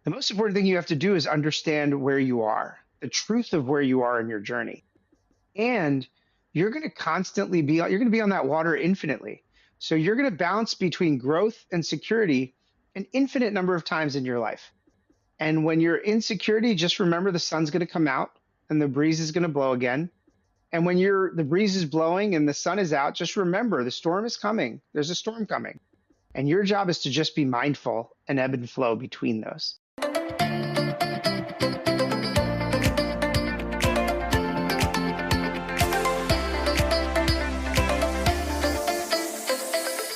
The most important thing you have to do is understand where you are, the truth of where you are in your journey. And you're going to constantly be, you're going to be on that water infinitely. So you're going to bounce between growth and security an infinite number of times in your life. And when you're in security, just remember the sun's going to come out and the breeze is going to blow again. And when the breeze is blowing and the sun is out, just remember the storm is coming. There's a storm coming. And your job is to just be mindful and ebb and flow between those.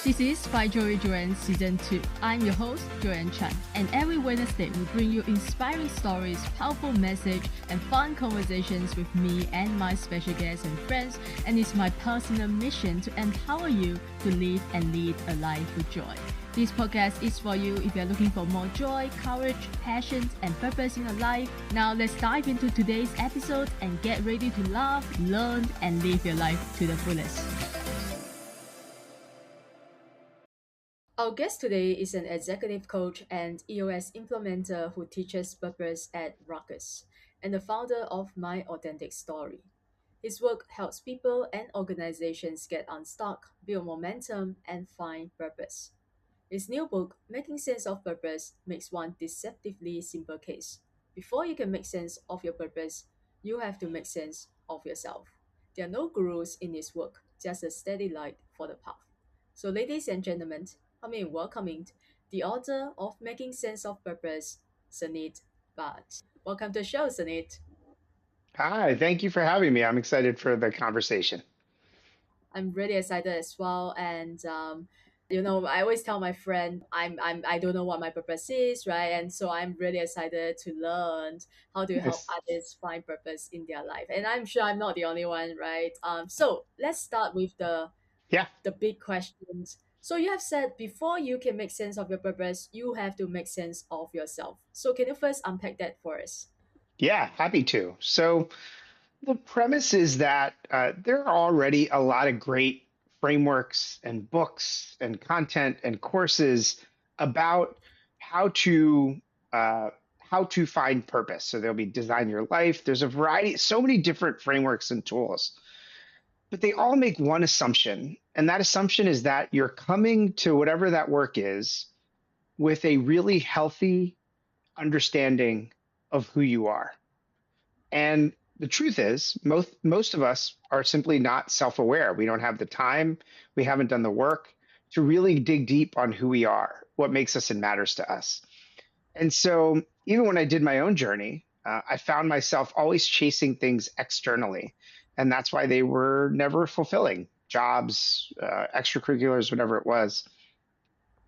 This is By Joyan Season 2. I'm your host, Joyan Chan, and every Wednesday we bring you inspiring stories, powerful message, and fun conversations with me and my special guests and friends, and it's my personal mission to empower you to live and lead a life with joy. This podcast is for you if you're looking for more joy, courage, passion, and purpose in your life. Now let's dive into today's episode and get ready to laugh, learn, and live your life to the fullest. Our guest today is an executive coach and EOS implementer who teaches purpose at Ruckus and the founder of My Authentic Story. His work helps people and organizations get unstuck, build momentum, and find purpose. His new book, Making Sense of Purpose, makes one deceptively simple case. Before you can make sense of your purpose, you have to make sense of yourself. There are no gurus in his work, just a steady light for the path. So, ladies and gentlemen, welcoming the author of Making Sense of Purpose, Suneet Bhatt. Welcome to the show, Suneet. Hi, thank you for having me. I'm excited for the conversation. I'm really excited as well, and I always tell my friend I don't know what my purpose is, right? And so I'm really excited to learn how to help Yes. others find purpose in their life, and I'm sure I'm not the only one, right? So let's start with Yeah. the big questions. So you have said before you can make sense of your purpose, you have to make sense of yourself. So can you first unpack that for us? Yeah, happy to. So the premise is that there are already a lot of great frameworks and books and content and courses about how to uh, how to find purpose. So there'll be design your life. There's a variety, so many different frameworks and tools, but they all make one assumption, and that assumption is that you're coming to whatever that work is with a really healthy understanding of who you are. And the truth is, most of us are simply not self-aware. We don't have the time, we haven't done the work to really dig deep on who we are, what makes us and matters to us. And so, even when I did my own journey, I found myself always chasing things externally, and that's why they were never fulfilling. Jobs, extracurriculars, whatever it was.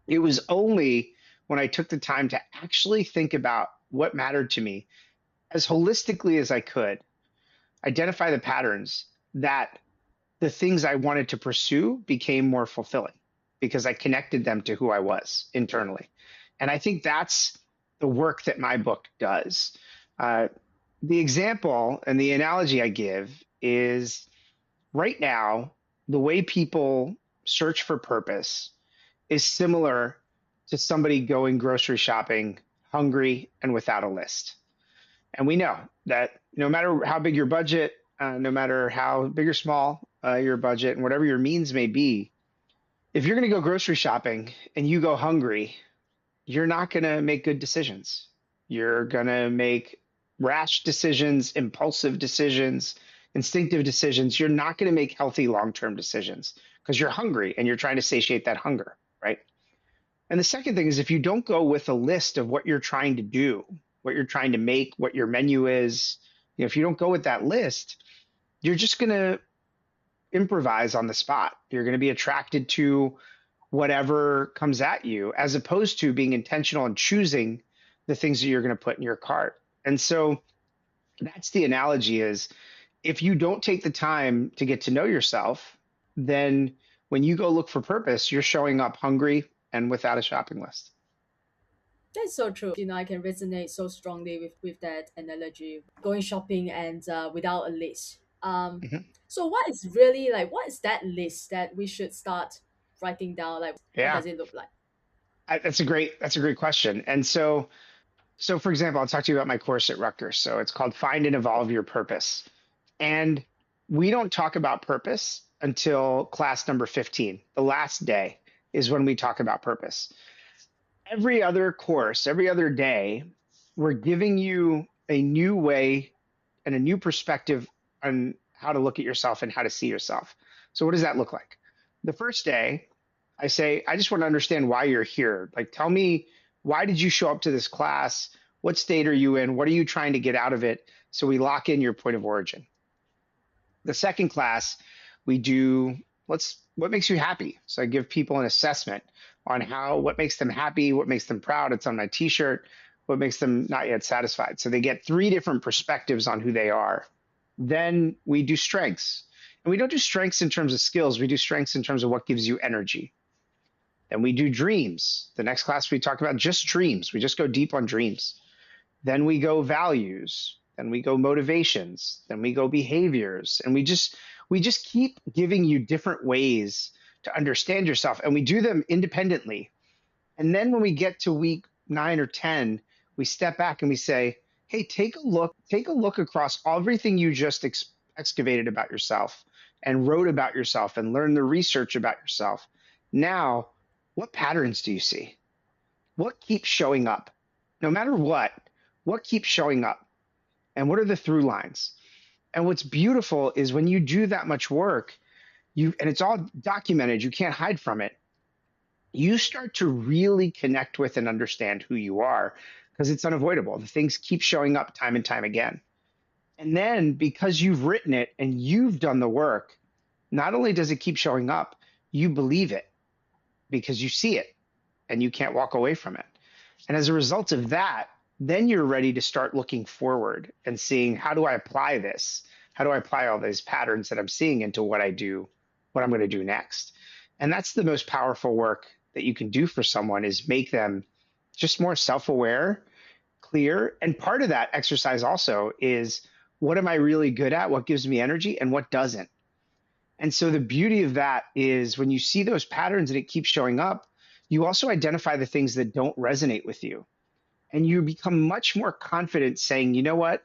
It was only when I took the time to actually think about what mattered to me as holistically as I could, identify the patterns, that the things I wanted to pursue became more fulfilling because I connected them to who I was internally. And I think that's the work that my book does. Uh, the example and the analogy I give is right now, the way people search for purpose is similar to somebody going grocery shopping hungry and without a list. And we know that no matter how big your budget, no matter how big or small your budget, and whatever your means may be, if you're going to go grocery shopping and you go hungry, you're not going to make good decisions. You're going to make rash decisions, impulsive decisions, instinctive decisions. You're not going to make healthy long term decisions because you're hungry and you're trying to satiate that hunger, right? And the second thing is if you don't go with a list of what you're trying to do, what you're trying to make, what your menu is, if you don't go with that list, you're just going to improvise on the spot. You're going to be attracted to whatever comes at you as opposed to being intentional and choosing the things that you're going to put in your cart. And so that's the analogy is if you don't take the time to get to know yourself, then when you go look for purpose, you're showing up hungry and without a shopping list. That's so true. I can resonate so strongly with that analogy, going shopping and without a list. Mhm. So what is that list that we should start writing down? Like, what Yeah, does it look like? that's a great question. And so So, for example, I'll talk to you about my course at Rutgers. So, it's called Find and Evolve Your Purpose. And we don't talk about purpose until class number 15. The last day is when we talk about purpose. Every other course, every other day, we're giving you a new way and a new perspective on how to look at yourself and how to see yourself. So, what does that look like? The first day, I say, I just want to understand why you're here. Like, tell me, why did you show up to this class? What state are you in? What are you trying to get out of it? So, we lock in your point of origin. The second class, we do what makes you happy. So I give people an assessment on what makes them happy, what makes them proud. It's on my t-shirt. What makes them not yet satisfied. So they get three different perspectives on who they are. Then we do strengths. And we don't do strengths in terms of skills. We do strengths in terms of what gives you energy. Then we do dreams. The next class we talk about just dreams. We just go deep on dreams. Then we go values, then we go motivations, then we go behaviors, and we just keep giving you different ways to understand yourself, and we do them independently. And then when we get to week 9 or 10, we step back and we say, "Hey, take a look across everything you just excavated about yourself and wrote about yourself and learned the research about yourself. Now, what patterns do you see? What keeps showing up? No matter what keeps showing up? And what are the through lines?" And what's beautiful is when you do that much work, and it's all documented, you can't hide from it. You start to really connect with and understand who you are because it's unavoidable. The things keep showing up time and time again. And then because you've written it and you've done the work, not only does it keep showing up, you believe it because you see it and you can't walk away from it. And as a result of that, then you're ready to start looking forward and seeing, how do I apply this? How do I apply all these patterns that I'm seeing into what I do, what I'm going to do next? And that's the most powerful work that you can do for someone, is make them just more self-aware, clear. And part of that exercise also is, what am I really good at? What gives me energy and what doesn't? And so the beauty of that is when you see those patterns and it keeps showing up, you also identify the things that don't resonate with you. And you become much more confident saying, you know what,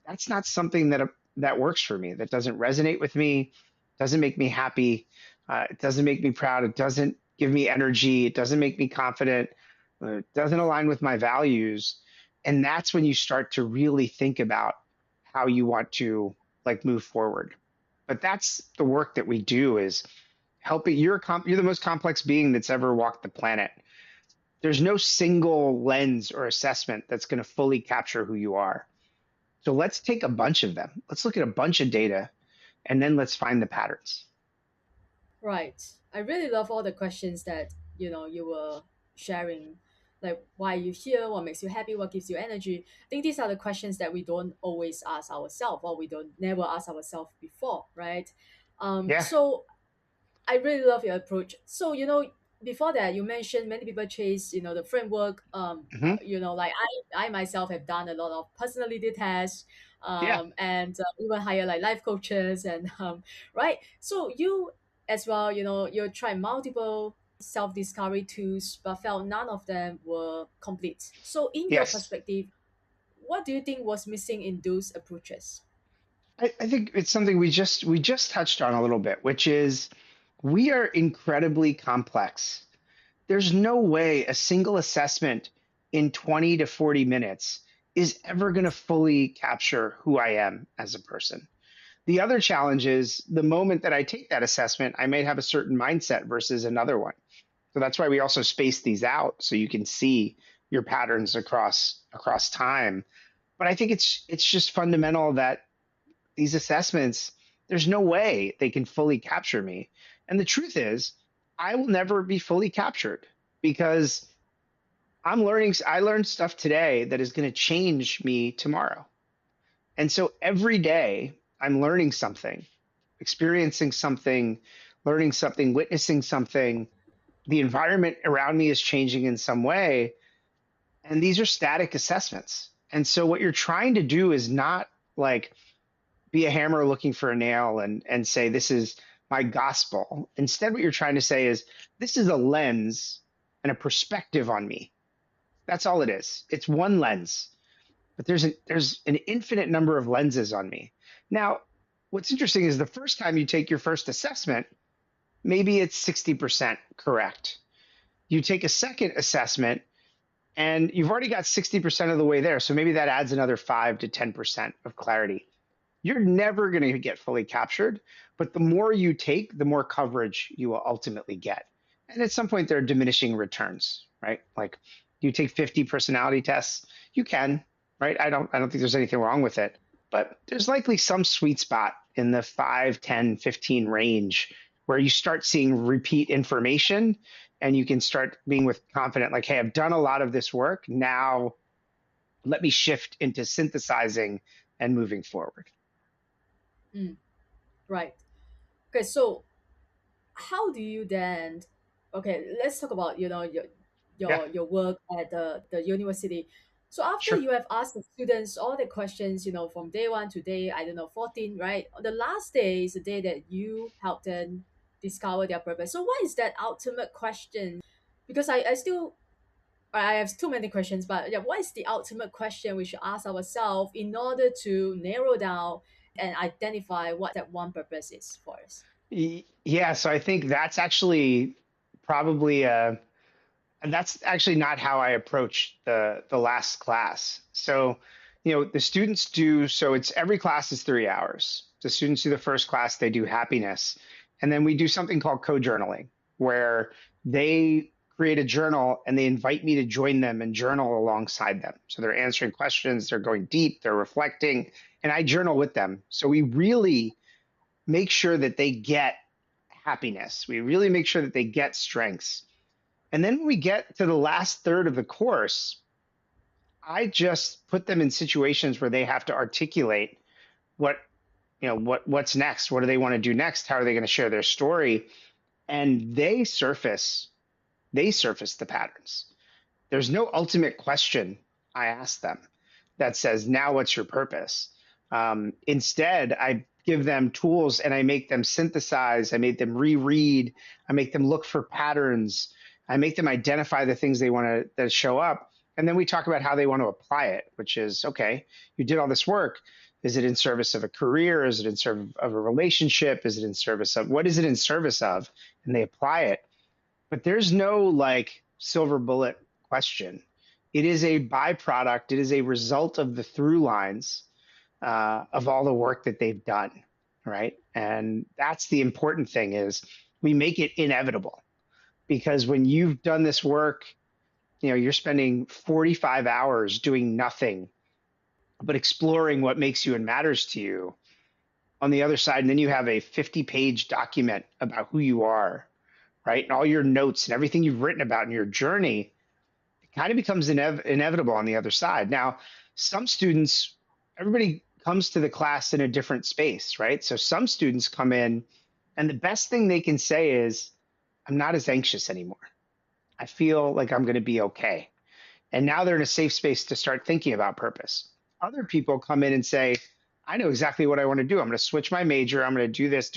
that's not something that works for me. That doesn't resonate with me, doesn't make me happy, it doesn't make me proud, it doesn't give me energy, it doesn't make me confident, it doesn't align with my values. And that's when you start to really think about how you want to, like, move forward. But that's the work that we do, is helping. You're the most complex being that's ever walked the planet. There's no single lens or assessment that's going to fully capture who you are. So let's take a bunch of them. Let's look at a bunch of data, and then let's find the patterns. Right. I really love all the questions that you were sharing, like why are you here, what makes you happy, what gives you energy. I think these are the questions that we don't always ask ourselves, or we don't never ask ourselves before, right? Yeah. So I really love your approach. So, before that, you mentioned many people chase, the framework. Hmm. Like I myself have done a lot of personality tests, Yeah. and even hire like life coaches and right. So you as well, you tried multiple self-discovery tools, but felt none of them were complete. So, in your Yes. perspective, what do you think was missing in those approaches? I think it's something we just touched on a little bit, which is, we are incredibly complex. There's no way a single assessment in 20 to 40 minutes is ever going to fully capture who I am as a person. The other challenge is, the moment that I take that assessment, I may have a certain mindset versus another one. So that's why we also space these out, so you can see your patterns across time. But I think it's just fundamental that these assessments, there's no way they can fully capture me. And the truth is, I will never be fully captured, because I learned stuff today that is going to change me tomorrow. And so every day I'm learning something, experiencing something, learning something, witnessing something. The environment around me is changing in some way. And these are static assessments. And so what you're trying to do is not, like, be a hammer looking for a nail and say, this is my gospel. Instead, what you're trying to say is, this is a lens and a perspective on me. That's all it is. It's one lens, but there's an infinite number of lenses on me. Now, what's interesting is the first time you take your first assessment, maybe it's 60% correct. You take a second assessment and you've already got 60% of the way there. So maybe that adds another 5 to 10% of clarity. You're never going to get fully captured, but the more you take, the more coverage you will ultimately get. And at some point, there are diminishing returns, right? Like you take 50 personality tests, you can, right? I don't think there's anything wrong with it, but there's likely some sweet spot in the 5, 10, 15 range where you start seeing repeat information and you can start being with confident, like, hey, I've done a lot of this work. Now let me shift into synthesizing and moving forward. Mm, right. Okay, so how do you then, okay, let's talk about, Yeah, your work at the university. So after sure. you have asked the students all the questions, from day one to day, I don't know, 14, right? The last day is the day that you help them discover their purpose. So what is that ultimate question? Because I still, I have too many questions, but yeah, what is the ultimate question we should ask ourselves in order to narrow down and identify what that one purpose is for us? Yeah, so I think that's actually probably and that's actually not how I approach the last class. So, the students do so it's every class is 3 hours. The students do the first class, they do happiness, and then we do something called co-journaling, where they create a journal and they invite me to join them and journal alongside them. So they're answering questions, they're going deep, they're reflecting, and I journal with them. So we really make sure that they get happiness. We really make sure that they get strengths. And then when we get to the last third of the course, I just put them in situations where they have to articulate what, what's next. What do they want to do next? How are they going to share their story? And they surface the patterns. There's no ultimate question I ask them that says, now what's your purpose? Instead, I give them tools and I make them synthesize, I make them reread, I make them look for patterns, I make them identify the things they want to that show up. And then we talk about how they want to apply it, which is okay, you did all this work. Is it in service of a career? Is it in service of a relationship? Is it in service of what is it in service of? And they apply it. But there's no like silver bullet question. It is a byproduct, it is a result of the through lines of all the work that they've done, right? And that's the important thing is we make it inevitable because when you've done this work, you're spending 45 hours doing nothing but exploring what makes you and matters to you on the other side. And then you have a 50-page document about who you are, right? And all your notes and everything you've written about in your journey, it kind of becomes inevitable on the other side. Now, some students, everybody comes to the class in a different space, right? So some students come in and the best thing they can say is, I'm not as anxious anymore. I feel like I'm going to be okay. And now they're in a safe space to start thinking about purpose. Other people come in and say, I know exactly what I want to do. I'm going to switch my major. I'm going to do this,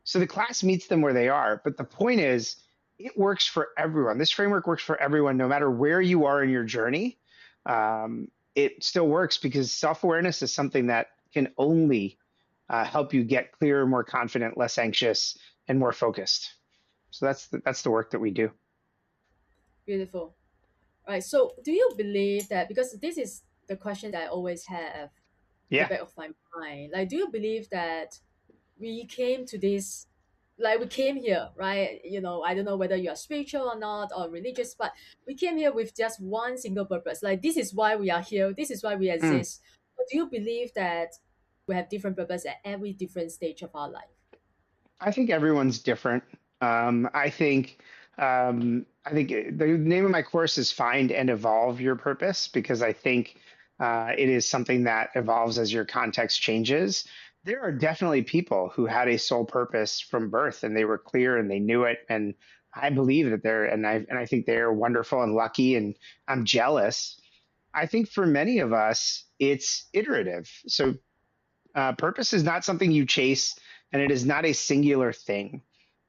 so the class meets them where they are. But the point is, it works for everyone. This framework works for everyone, no matter where you are in your journey. It still works because self-awareness is something that can only help you get clearer, more confident, less anxious, and more focused. So that's the work that we do. Beautiful. Right. So, do you believe that, because this is the question that I always have in the Yeah. back of my mind, like, do you believe that we came to this, like, we came here, right? I don't know whether you are spiritual or not or religious, but we came here with just one single purpose. Like, this is why we are here. This is why we Mm. exist. But do you believe that we have different purpose at every different stage of our life? I think everyone's different. I think the name of my course is Find and Evolve Your Purpose because I think it is something that evolves as your context changes. There are definitely people who had a sole purpose from birth and they were clear and they knew it. And I believe that I think they're wonderful and lucky and I'm jealous. I think for many of us, it's iterative. So purpose is not something you chase, and it is not a singular thing.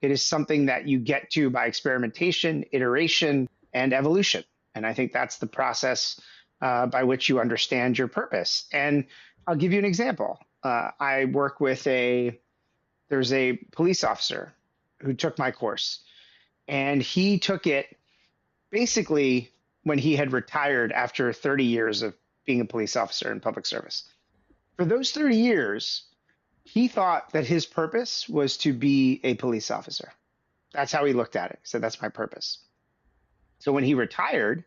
It is something that you get to by experimentation, iteration, and evolution. And I think that's the process by which you understand your purpose. And I'll give you an example. I work with there's a police officer who took my course, and he took it basically when he had retired after 30 years of being a police officer in public service. For those 30 years, he thought that his purpose was to be a police officer. That's how he looked at it. He said, that's my purpose. So when he retired,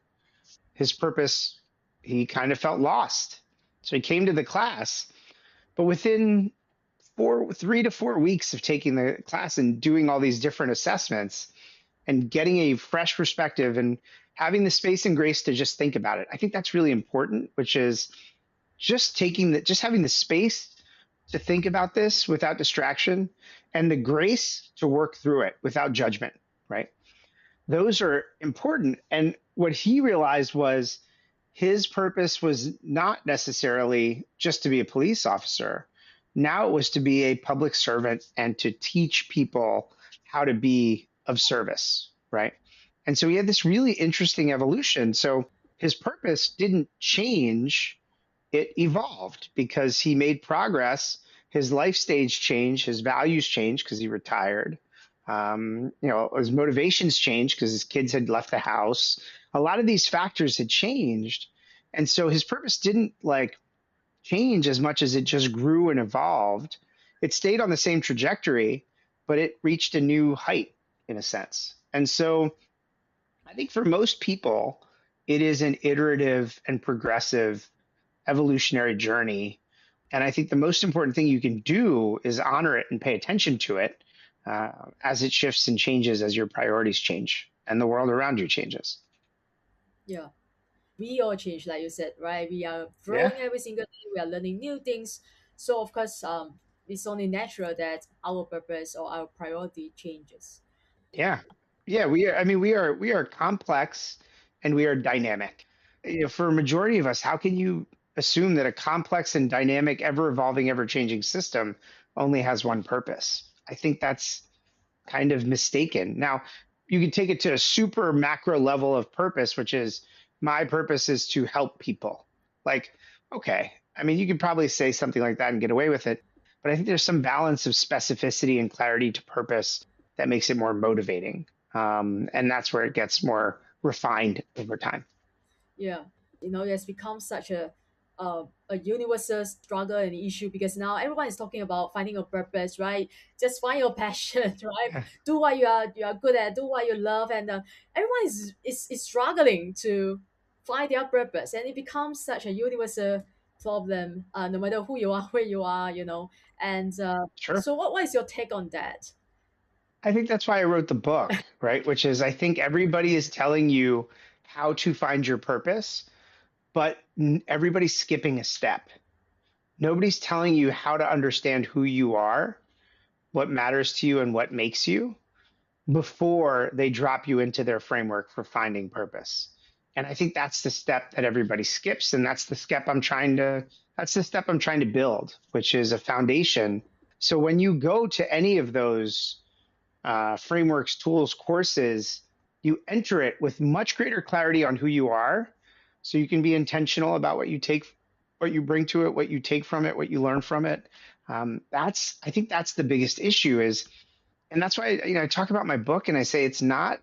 his purpose, he kind of felt lost. So he came to the class, but within 3 to 4 weeks of taking the class and doing all these different assessments and getting a fresh perspective and having the space and grace to just think about it. I think that's really important, which is just having the space to think about this without distraction and the grace to work through it without judgment, right? Those are important. And what he realized was his purpose was not necessarily just to be a police officer. Now it was to be a public servant and to teach people how to be of service, right? And so he had this really interesting evolution. So his purpose didn't change, it evolved because he made progress. His life stage changed, his values changed because he retired. His motivations changed because his kids had left the house. A lot of these factors had changed, and so his purpose didn't like change as much as it just grew and evolved. It stayed on the same trajectory, but it reached a new height in a sense. And so I think for most people, it is an iterative and progressive evolutionary journey. And I think the most important thing you can do is honor it and pay attention to it as it shifts and changes as your priorities change and the world around you changes. Yeah. We all change, like you said, right? We are Yeah. growing every single day. We are learning new things. So of course, it's only natural that our purpose or our priority changes. Yeah. Yeah. We are complex and we are dynamic. For a majority of us, how can you assume that a complex and dynamic, ever evolving, ever changing system only has one purpose? I think that's kind of mistaken. Now, you can take it to a super macro level of purpose, which is my purpose is to help people. Like, okay, you could probably say something like that and get away with it. But I think there's some balance of specificity and clarity to purpose that makes it more motivating. And that's where it gets more refined over time. Yeah, it has become such a universal struggle and issue because now everyone is talking about finding a purpose, right? Just find your passion, right? Yeah, Do what you are good at, do what you love, and everyone is struggling to find their purpose, and it becomes such a universal problem, no matter who you are, where you are, and sure. so what is your take on that? I think that's why I wrote the book, right? Which is I think everybody is telling you how to find your purpose, but everybody's skipping a step. Nobody's telling you how to understand who you are, what matters to you, and what makes you before they drop you into their framework for finding purpose. And I think that's the step that everybody skips. And that's the step I'm trying to build, which is a foundation. So when you go to any of those frameworks, tools, courses, you enter it with much greater clarity on who you are. So you can be intentional about what you bring to it, what you take from it, what you learn from it. I think that's the biggest issue and that's why I talk about my book and I say it's not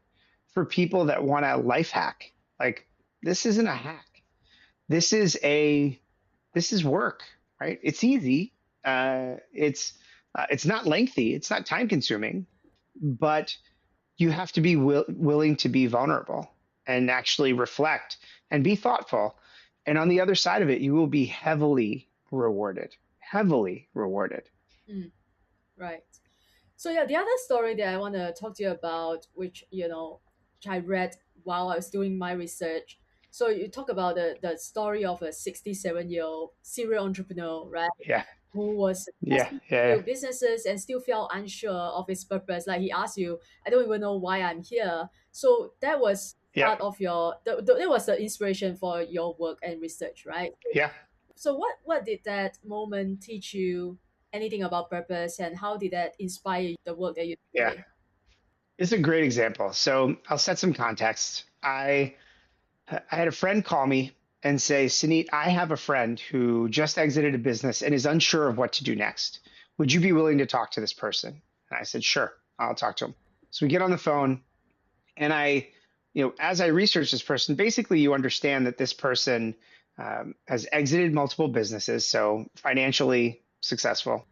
for people that want a life hack. Like this isn't a hack. This is a this is work, right? It's easy. It's not lengthy. It's not time consuming, but you have to be willing to be vulnerable and actually reflect and be thoughtful. And on the other side of it, you will be heavily rewarded. Heavily rewarded. Mm, right. So yeah, the other story that I want to talk to you about, which I read while I was doing my research. So you talk about the story of a 67-year-old serial entrepreneur, right? Yeah, Who was yeah, successful yeah, with businesses and still felt unsure of his purpose. Like he asked you, I don't even know why I'm here. So that was yeah, part of that was the inspiration for your work and research, right? yeah, So what did that moment teach you anything about purpose and how did that inspire the work that you do yeah. today? It's a great example. So I'll set some context. I I had a friend call me and say, Suneet, I have a friend who just exited a business and is unsure of what to do next. Would you be willing to talk to this person? And I said, sure, I'll talk to him. So we get on the phone and as I research this person, basically you understand that this person has exited multiple businesses, so financially successful,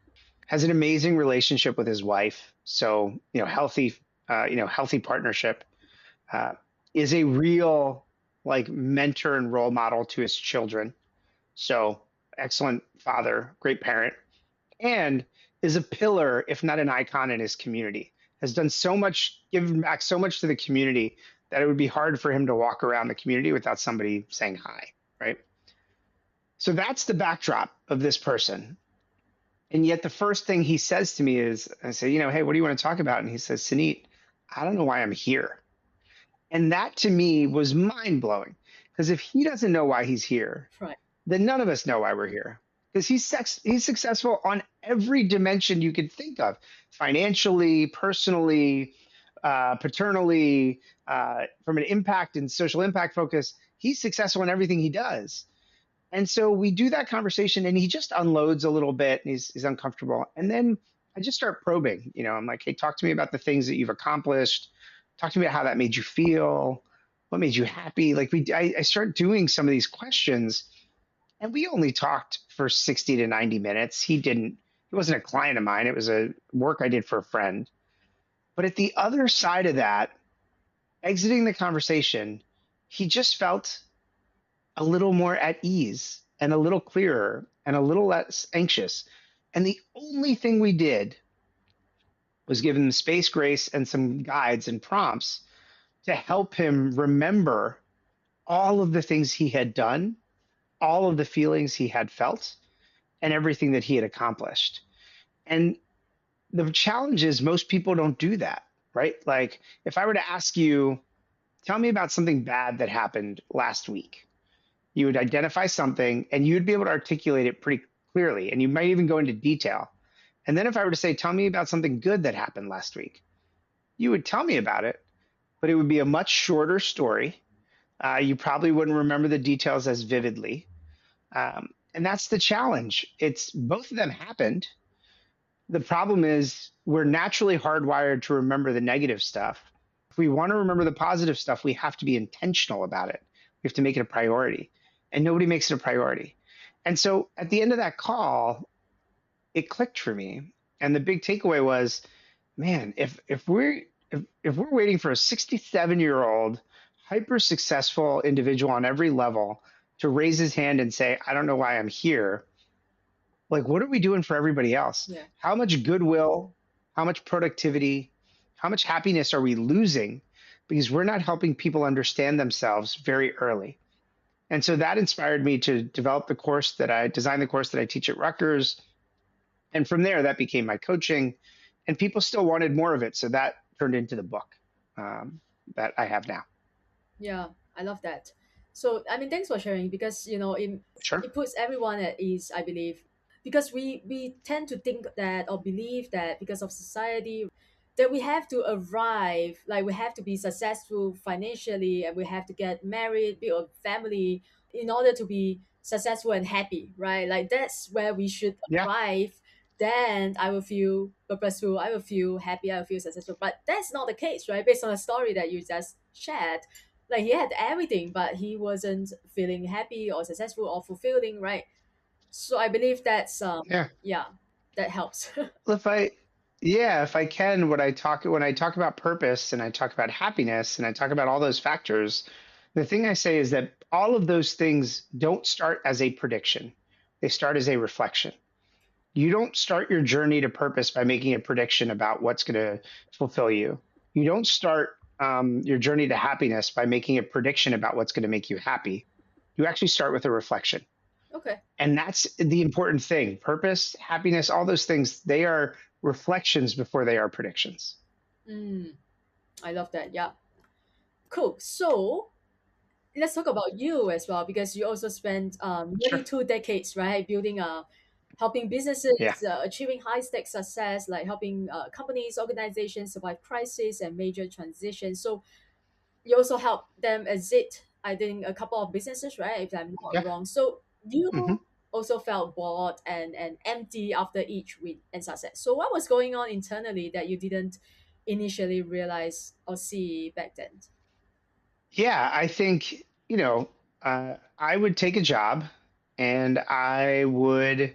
has an amazing relationship with his wife, so healthy partnership, uh, is a real like mentor and role model to his children. So excellent father, great parent, and is a pillar, if not an icon in his community. Has done so much, given back so much to the community that it would be hard for him to walk around the community without somebody saying hi, right? So that's the backdrop of this person. And yet the first thing he says to me is, I say, hey, what do you want to talk about? And he says, Suneet, I don't know why I'm here. And that to me was mind blowing because if he doesn't know why he's here, Right. then none of us know why we're here. Because he's successful on every dimension you could think of, financially, personally, paternally, from an impact and social impact focus. He's successful in everything he does. And so we do that conversation and he just unloads a little bit and he's uncomfortable. And then I just start probing. I'm like, hey, talk to me about the things that you've accomplished. Talk to me about how that made you feel. What made you happy? Like I start doing some of these questions and we only talked for 60 to 90 minutes. He wasn't a client of mine. It was a work I did for a friend. But at the other side of that, exiting the conversation, he just felt a little more at ease and a little clearer and a little less anxious. And the only thing we did was give him space, grace, and some guides and prompts to help him remember all of the things he had done, all of the feelings he had felt, and everything that he had accomplished. And the challenge is most people don't do that, right? Like if I were to ask you, tell me about something bad that happened last week, you would identify something and you'd be able to articulate it pretty clearly. And you might even go into detail. And then if I were to say, tell me about something good that happened last week, you would tell me about it, but it would be a much shorter story. You probably wouldn't remember the details as vividly. And that's the challenge. It's both of them happened. The problem is we're naturally hardwired to remember the negative stuff. If we want to remember the positive stuff, we have to be intentional about it. We have to make it a priority. And nobody makes it a priority. And so at the end of that call, it clicked for me. And the big takeaway was, man, if we're waiting for a 67-year-old hyper successful individual on every level to raise his hand and say, I don't know why I'm here, like what are we doing for everybody else? Yeah. How much goodwill, how much productivity, how much happiness are we losing because we're not helping people understand themselves very early? And so that inspired me to develop the course that I designed, the course that I teach at Rutgers. And from there, that became my coaching. And people still wanted more of it. So that turned into the book that I have now. Yeah, I love that. So, I mean, thanks for sharing because Sure. it puts everyone at ease, I believe, because we tend to think that or believe that because of society that we have to arrive, like we have to be successful financially and we have to get married, build a family in order to be successful and happy, right? Like that's where we should Yeah. arrive. Then I will feel purposeful, I will feel happy, I will feel successful. But that's not the case, right? Based on the story that you just shared, like he had everything but he wasn't feeling happy or successful or fulfilling, right? So I believe that's Yeah. yeah, that helps. Well, if I can, when I talk about purpose and I talk about happiness and I talk about all those factors, the thing I say is that all of those things don't start as a prediction. They start as a reflection. You don't start your journey to purpose by making a prediction about what's going to fulfill you. You don't start your journey to happiness by making a prediction about what's going to make you happy. You actually start with a reflection. Okay. And that's the important thing. Purpose, happiness, all those things, they are reflections before they are predictions. mm, I love that. Yeah, cool. So let's talk about you as well because you also spent nearly Sure. 2 decades, right, building helping Yeah. businesses achieving high stake success, like helping companies, organizations survive crisis and major transitions. So you also help them exit I think a couple of businesses, right? If I'm not Yeah. wrong. So Hmm. you also felt bored and empty after each win and success. So what was going on internally that you didn't initially realize or see back then? Yeah, I think, I would take a job and I would,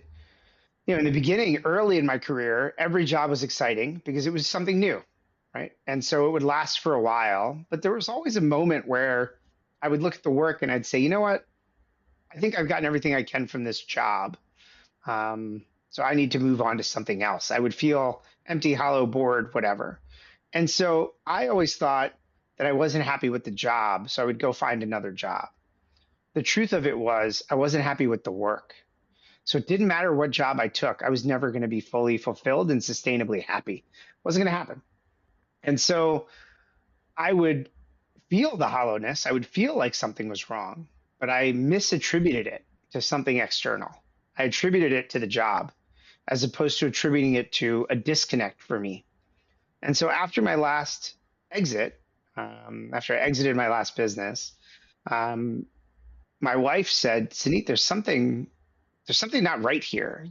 in the beginning, early in my career, every job was exciting because it was something new, right? And so it would last for a while. But there was always a moment where I would look at the work and I'd say, you know what? I think I've gotten everything I can from this job. So I need to move on to something else. I would feel empty, hollow, bored, whatever. And so I always thought that I wasn't happy with the job. So I would go find another job. The truth of it was, I wasn't happy with the work. So it didn't matter what job I took, I was never going to be fully fulfilled and sustainably happy. It wasn't going to happen. And so I would feel the hollowness. I would feel like something was wrong, but I misattributed it to something external. I attributed it to the job as opposed to attributing it to a disconnect for me. And so after my last exit, after I exited my last business, um, my wife said, Suneet, there's something not right here.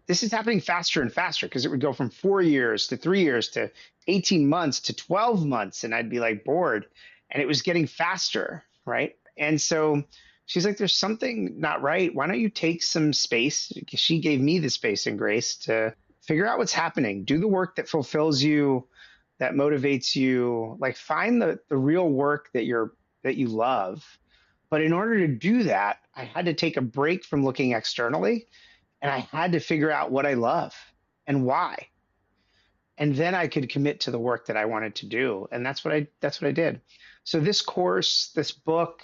This is happening faster and faster because it would go from 4 years to 3 years to 18 months to 12 months. And I'd be like bored and it was getting faster. Right. And so she's like, there's something not right. Why don't you take some space? She gave me the space and grace to figure out what's happening, do the work that fulfills you, that motivates you, like find the real work that you love. But in order to do that, I had to take a break from looking externally and I had to figure out what I love and why. And then I could commit to the work that I wanted to do. And that's what I did. So this course, this book,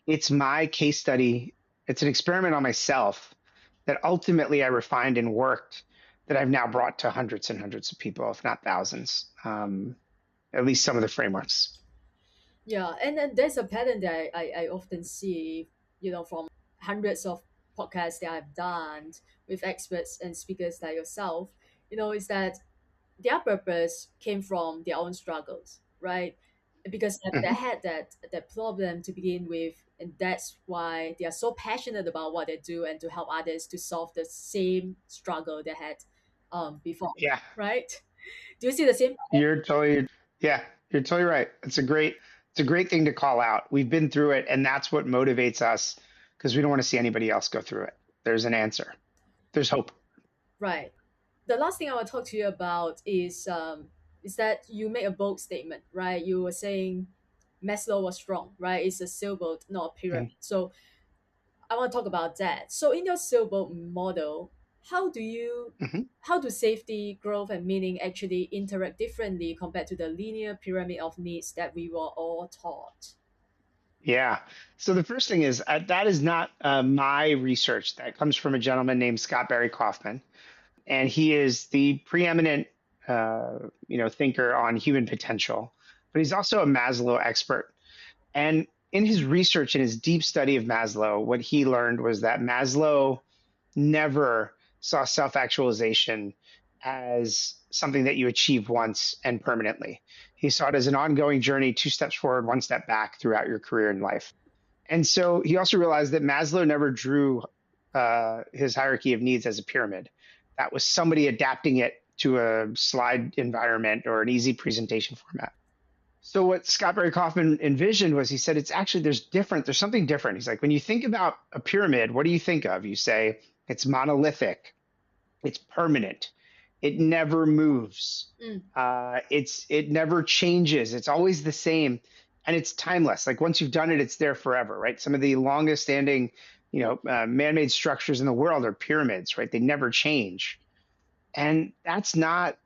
it's my case study. It's an experiment on myself that ultimately I refined and worked that I've now brought to hundreds and hundreds of people, if not thousands, at least some of the frameworks. Yeah, and then there's a pattern that I often see, from hundreds of podcasts that I've done with experts and speakers like yourself, is that their purpose came from their own struggles, right? Because they Hmm. had that problem to begin with, and that's why they are so passionate about what they do and to help others to solve the same struggle they had before, Yeah, right? Do you see the same? you're totally, yeah, you're totally right. It's a great thing to call out. We've been through it, and that's what motivates us because we don't want to see anybody else go through it. There's an answer. There's hope. Right. The last thing I want to talk to you about is that you make a bold statement, right? You were saying Maslow was wrong, right? It's a sailboat, not a pyramid. So I want to talk about that. So in your sailboat model, how do you Mm-hmm. how do safety, growth, and meaning actually interact differently compared to the linear pyramid of needs that we were all taught? Yeah. So the first thing is that is not my research. That comes from a gentleman named Scott Barry Kaufman, and he is the preeminent, thinker on human potential. But he's also a Maslow expert. And in his research and his deep study of Maslow, what he learned was that Maslow never saw self-actualization as something that you achieve once and permanently. He saw it as an ongoing journey, 2 steps forward, 1 step back throughout your career in life. And so he also realized that Maslow never drew his hierarchy of needs as a pyramid. That was somebody adapting it to a slide environment or an easy presentation format. So what Scott Barry Kaufman envisioned was he said it's actually there's something different. He's like, when you think about a pyramid, what do you think of? You say it's monolithic, it's permanent, it never moves, Mm, it never changes, it's always the same, and it's timeless. Like once you've done it, it's there forever, right? Some of the longest standing, man-made structures in the world are pyramids, right? They never change, and that's not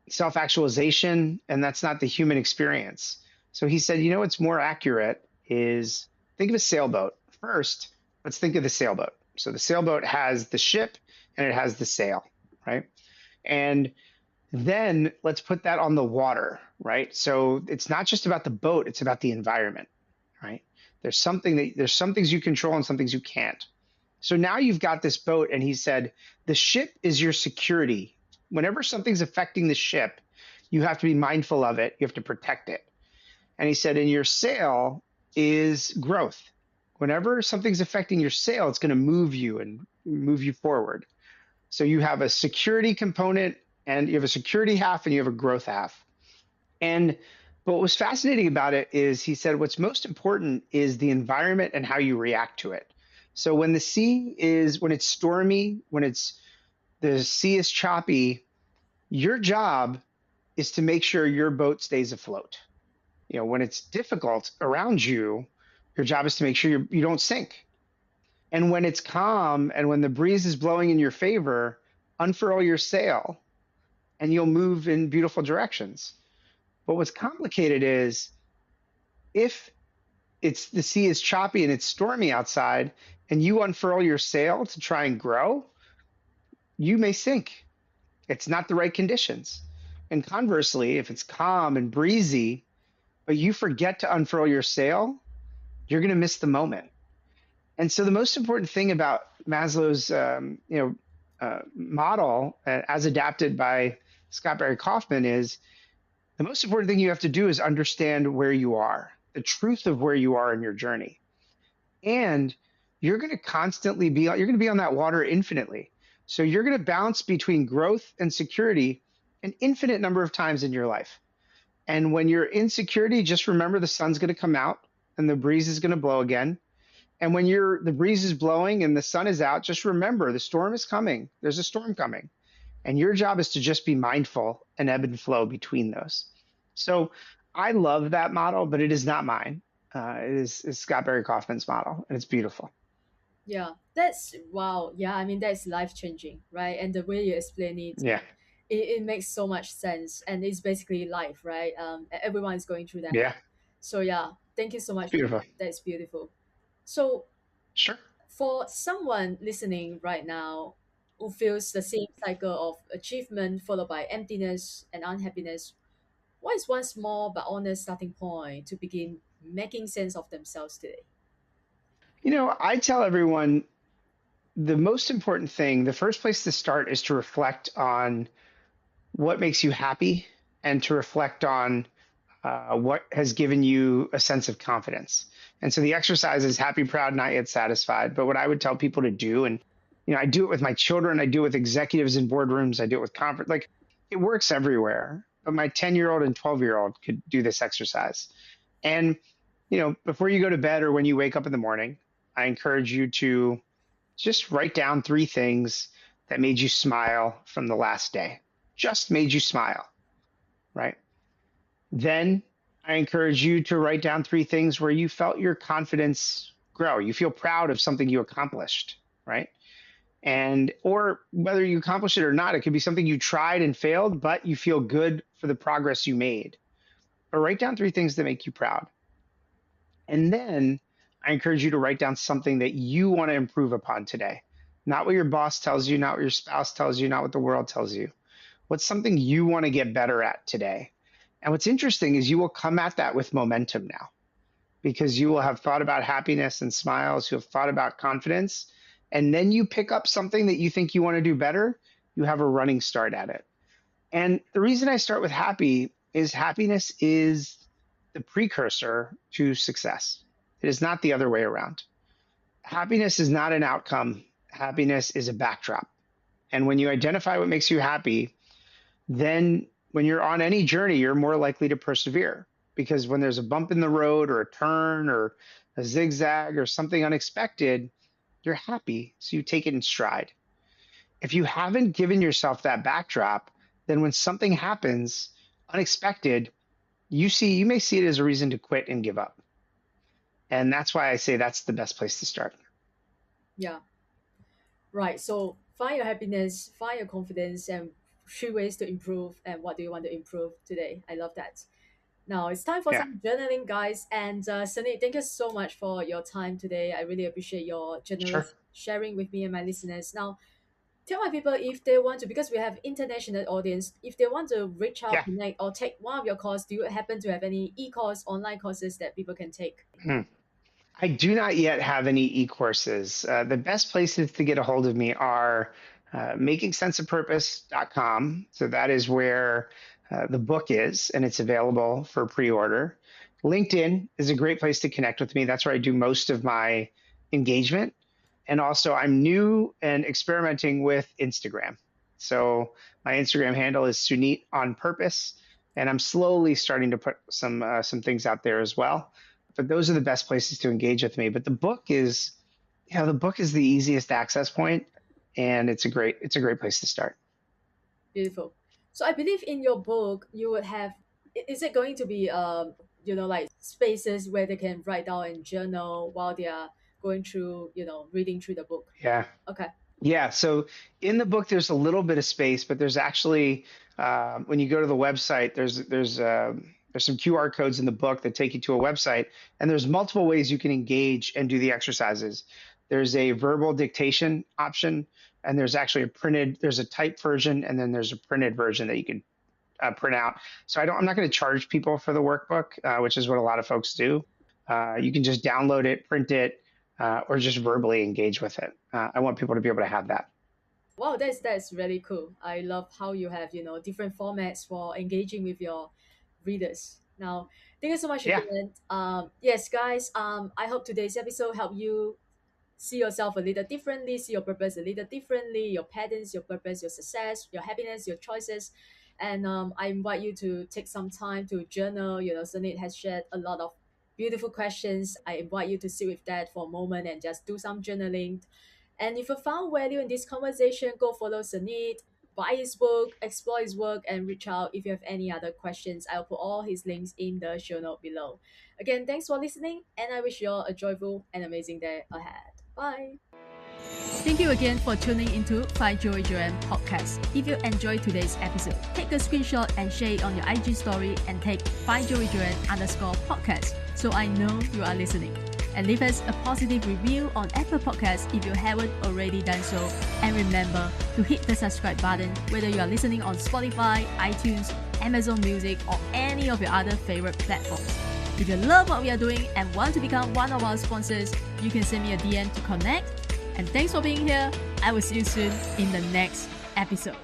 self actualization and that's not the human experience. So he said, what's more accurate is think of a sailboat. First, let's think of the sailboat. So the sailboat has the ship and it has the sail, right? And then let's put that on the water, right? So it's not just about the boat, it's about the environment, right? There's some things you control and some things you can't. So now you've got this boat, and he said, the ship is your security. Whenever something's affecting the ship, you have to be mindful of it. You have to protect it. And he said, in your sail, is growth. Whenever something's affecting your sale, it's going to move you and move you forward. So you have a security component, and you have a security half, and you have a growth half. And but what was fascinating about it is he said what's most important is the environment and how you react to it. So when it's stormy, the sea is choppy, your job is to make sure your boat stays afloat. When it's difficult around you, your job is to make sure you don't sink. And when it's calm and when the breeze is blowing in your favor, unfurl your sail and you'll move in beautiful directions. But what's complicated is if the sea is choppy and it's stormy outside and you unfurl your sail to try and grow, you may sink. It's not the right conditions. And conversely, if it's calm and breezy, but you forget to unfurl your sail, you're going to miss the moment. And so the most important thing about Maslow's model, as adapted by Scott Barry Kaufman, is the most important thing you have to do is understand where you are, the truth of where you are in your journey. And you're going to be on that water infinitely. So you're going to bounce between growth and security an infinite number of times in your life. And when you're in security, just remember the sun's going to come out and the breeze is going to blow again. And when the breeze is blowing and the sun is out, just remember the storm is coming. There's a storm coming. And your job is to just be mindful and ebb and flow between those. So I love that model, but it is not mine. It's Scott Barry Kaufman's model, and it's beautiful. Yeah, that's wow. Yeah, I mean that's life changing, right? And the way you explain it, Yeah. it makes so much sense, and it's basically life, right? Everyone is going through that. Yeah. So yeah, thank you so It's much. beautiful. That's beautiful. So Sure. for someone listening right now who feels the same cycle of achievement followed by emptiness and unhappiness, what is one small but honest starting point to begin making sense of themselves today? I tell everyone the most important thing, the first place to start is to reflect on what makes you happy and to reflect on what has given you a sense of confidence. And so the exercise is happy, proud, not yet satisfied. But what I would tell people to do, and I do it with my children, I do it with executives in boardrooms, I do it with conference, like it works everywhere. But my 10-year-old and 12-year-old could do this exercise. And before you go to bed or when you wake up in the morning, I encourage you to just write down 3 things that made you smile from the last day. Just made you smile, right? Then I encourage you to write down 3 things where you felt your confidence grow. You feel proud of something you accomplished, right? And or whether you accomplished it or not, it could be something you tried and failed, but you feel good for the progress you made. But write down 3 things that make you proud. And then I encourage you to write down something that you want to improve upon today. Not what your boss tells you, not what your spouse tells you, not what the world tells you. What's something you want to get better at today? And what's interesting is you will come at that with momentum now because you will have thought about happiness and smiles, you have thought about confidence, and then you pick up something that you think you want to do better, you have a running start at it. And the reason I start with happiness is the precursor to success. It is not the other way around. Happiness is not an outcome, happiness is a backdrop. And when you identify what makes you happy, then when you're on any journey, you're more likely to persevere because when there's a bump in the road or a turn or a zigzag or something unexpected, you're happy. So you take it in stride. If you haven't given yourself that backdrop, then when something happens unexpected, you may see it as a reason to quit and give up. And that's why I say that's the best place to start. Yeah, right. So find your happiness, find your confidence, and 3 ways to improve. And what do you want to improve today? I love that. Now it's time for Yeah, some journaling, guys. And Sunny, thank you so much for your time today. I really appreciate your sure. generous sharing with me and my listeners. Now, tell my people if they want to, because we have international audience, if they want to reach out, Yeah. connect, or take one of your courses, do you happen to have any e-course, online courses that people can take? Hmm. I do not yet have any e-courses. The best places to get a hold of me are makingsenseofpurpose.com. So that is where the book is, and it's available for pre-order. LinkedIn is a great place to connect with me. That's where I do most of my engagement. And also, I'm new and experimenting with Instagram. So my Instagram handle is Suneet on purpose, and I'm slowly starting to put some things out there as well. But those are the best places to engage with me. But the book is, the book is the easiest access point, and it's a great place to start. Beautiful. So I believe in your book you would have. Is it going to be like spaces where they can write down and journal while they are going through reading through the book? Yeah. Okay. Yeah, so in the book, there's a little bit of space, but there's actually when you go to the website, there's some QR codes in the book that take you to a website, and there's multiple ways you can engage and do the exercises. There's a verbal dictation option, and there's a typed version, and then there's a printed version that you can print out. So I'm not going to charge people for the workbook, which is what a lot of folks do. You can just download it, print it, or just verbally engage with it. I want people to be able to have that. Wow, that's really cool. I love how you have different formats for engaging with your readers. Now, thank you so much Yeah, again. Yes, guys. I hope today's episode helped you see yourself a little differently, see your purpose a little differently, your patterns, your purpose, your success, your happiness, your choices. And I invite you to take some time to journal. Sunit has shared a lot of beautiful questions. I invite you to sit with that for a moment and just do some journaling. And if you found value in this conversation, go follow Sunit, buy his book, explore his work, and reach out if you have any other questions. I'll put all his links in the show note below. Again, thanks for listening, and I wish you all a joyful and amazing day ahead. Bye. Thank you again for tuning into Find Joy Joyan podcast. If you enjoyed today's episode, take a screenshot and share it on your IG story and tag Find Joy Joyan _podcast so I know you are listening. And leave us a positive review on Apple Podcasts if you haven't already done so. And remember to hit the subscribe button whether you are listening on Spotify, iTunes, Amazon Music, or any of your other favorite platforms. If you love what we are doing and want to become one of our sponsors, you can send me a DM to connect. And thanks for being here. I will see you soon in the next episode.